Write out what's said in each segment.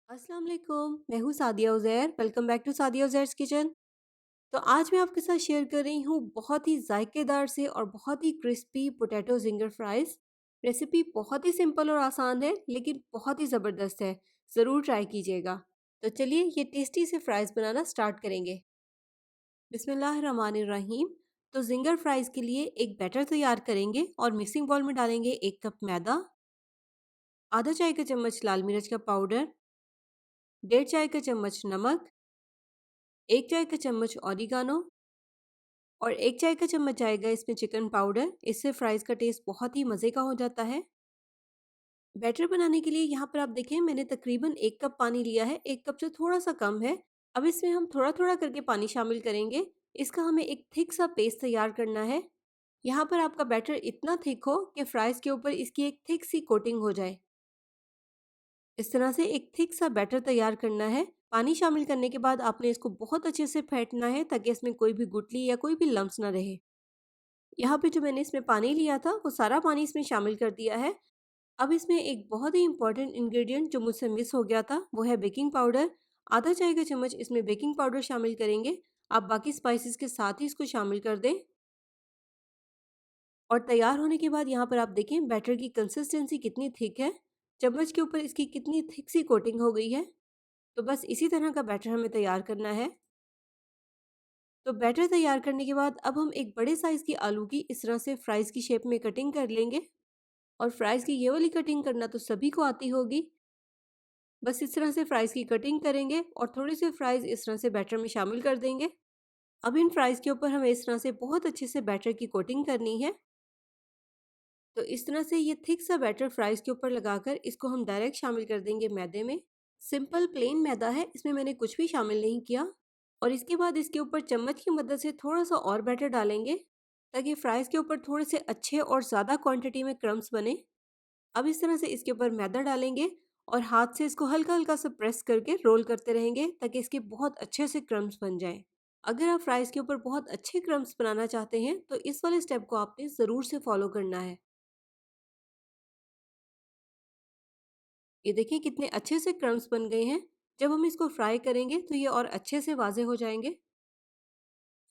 अस्सलाम वालेकुम, मैं हूँ Sadia Uzair. Welcome back to Sadia Uzair's kitchen. तो आज मैं आपके साथ शेयर कर रही हूँ बहुत ही जायकेदार से और बहुत ही crispy potato Zinger fries. Recipe बहुत ही सिंपल और आसान है, लेकिन बहुत ही ज़बरदस्त है। ज़रूर ट्राई कीजिएगा। तो चलिए ये टेस्टी से फ्राइज़ बनाना स्टार्ट करेंगे। बिस्मिल्लाहिर्रहमानिर्रहीम। तो ज़िंगर फ्राइज़ के लिए एक बैटर तैयार करेंगे और मिक्सिंग बाउल में डालेंगे 1 कप मैदा, आधा चाय का चम्मच लाल मिर्च का पाउडर, डेढ़ चाय का चम्मच नमक, 1 चाय का चम्मच ऑरिगानो और 1 चाय का चम्मच जाएगा इसमें चिकन पाउडर। इससे फ्राइज़ का टेस्ट बहुत ही मज़े का हो जाता है। बैटर बनाने के लिए यहाँ पर आप देखें मैंने तकरीबन 1 कप पानी लिया है, 1 कप से थोड़ा-सा कम है। अब इसमें हम थोड़ा-थोड़ा करके पानी शामिल करेंगे। इसका हमें एक थिक सा पेस्ट तैयार करना है। यहाँ पर आपका बैटर इतना थिक हो कि फ्राइज़ के ऊपर इसकी एक थिक सी कोटिंग हो जाए। इस तरह से एक थिक सा बैटर तैयार करना है। पानी शामिल करने के बाद आपने इसको बहुत अच्छे से फेंटना है ताकि इसमें कोई भी गुठली या कोई भी लम्स ना रहे। यहाँ पे जो मैंने इसमें पानी लिया था वो सारा पानी इसमें शामिल कर दिया है। अब इसमें एक बहुत ही इम्पोर्टेंट इंग्रेडिएंट जो मुझसे मिस हो गया था वो है बेकिंग पाउडर। आधा चाय का चम्मच इसमें बेकिंग पाउडर शामिल करेंगे। आप बाकी स्पाइसेस के साथ ही इसको शामिल कर दें। और तैयार होने के बाद यहाँ पर आप देखें बैटर की कंसिस्टेंसी कितनी थिक है। चम्मच के ऊपर इसकी कितनी थिक सी कोटिंग हो गई है। तो बस इसी तरह का बैटर हमें तैयार करना है। तो बैटर तैयार करने के बाद अब हम एक बड़े साइज़ की आलू की इस तरह से फ्राइज़ की शेप में कटिंग कर लेंगे। और फ्राइज़ की ये वाली कटिंग करना तो सभी को आती होगी। बस इस तरह से फ्राइज़ की कटिंग करेंगे और थोड़े से फ्राइज़ इस तरह से बैटर में शामिल कर देंगे। अब इन फ्राइज़ के ऊपर हमें इस तरह से बहुत अच्छे से बैटर की कोटिंग करनी है। तो इस तरह से ये थिक सा बैटर फ्राइज़ के ऊपर लगाकर इसको हम डायरेक्ट शामिल कर देंगे मैदे में। सिंपल प्लेन मैदा है, इसमें मैंने कुछ भी शामिल नहीं किया। और इसके बाद इसके ऊपर चम्मच की मदद से थोड़ा-सा और बैटर डालेंगे ताकि फ्राइज़ के ऊपर थोड़े से अच्छे और ज़्यादा क्वांटिटी में क्रम्स बने। अब इस तरह से इसके ऊपर मैदा डालेंगे और हाथ से इसको हल्का-हल्का सा प्रेस करके रोल करते रहेंगे ताकि इसके बहुत अच्छे से क्रम्स बन जाएँ। अगर आप फ्राइज़ के ऊपर बहुत अच्छे क्रम्स बनाना चाहते हैं तो इस वाले स्टेप को आपने ज़रूर से फॉलो करना है। ये देखिए कितने अच्छे से क्रम्स बन गए हैं। जब हम इसको फ्राई करेंगे तो ये और अच्छे से वाज़े हो जाएँगे।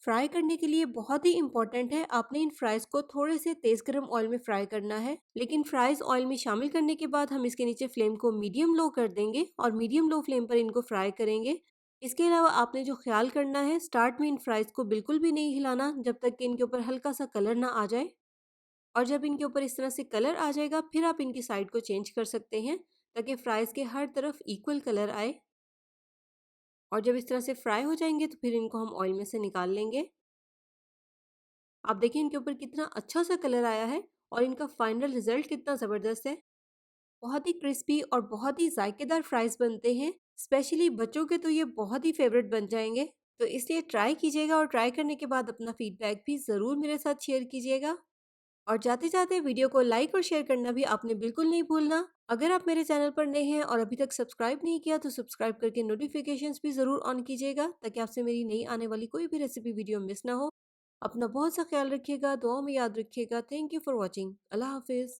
फ्राई करने के लिए बहुत ही इम्पोर्टेंट है आपने इन फ्राइज़ को थोड़े से तेज़ गरम ऑयल में फ्राई करना है। लेकिन फ्राइज़ ऑयल में शामिल करने के बाद हम इसके नीचे फ्लेम को मीडियम लो कर देंगे और मीडियम लो फ्लेम पर इनको फ्राई करेंगे। इसके अलावा आपने जो ख्याल करना है स्टार्ट में इन फ्राइज़ को बिल्कुल भी नहीं हिलाना जब तक कि इनके ऊपर हल्का सा कलर ना आ जाए। और जब इनके ऊपर इस तरह से कलर आ जाएगा फिर आप इनकी साइड को चेंज कर सकते हैं ताकि फ्राइज़ के हर तरफ इक्वल कलर आए। और जब इस तरह से फ्राई हो जाएंगे तो फिर इनको हम ऑयल में से निकाल लेंगे। आप देखिए इनके ऊपर कितना अच्छा सा कलर आया है और इनका फाइनल रिजल्ट कितना ज़बरदस्त है। बहुत ही क्रिस्पी और बहुत ही जायकेदार फ्राइज़ बनते हैं। स्पेशली बच्चों के तो ये बहुत ही फेवरेट बन जाएंगे। तो इसलिए ट्राई कीजिएगा और ट्राई करने के बाद अपना फीडबैक भी ज़रूर मेरे साथ शेयर कीजिएगा। और जाते-जाते वीडियो को लाइक और शेयर करना भी आपने बिल्कुल नहीं भूलना। अगर आप मेरे चैनल पर नए हैं और अभी तक सब्सक्राइब नहीं किया तो सब्सक्राइब करके नोटिफिकेशंस भी ज़रूर ऑन कीजिएगा ताकि आपसे मेरी नई आने वाली कोई भी रेसिपी वीडियो मिस ना हो। अपना बहुत सा ख्याल रखिएगा, दुआओं में याद रखिएगा। Thank you for watching. अल्लाह हाफ़िज़।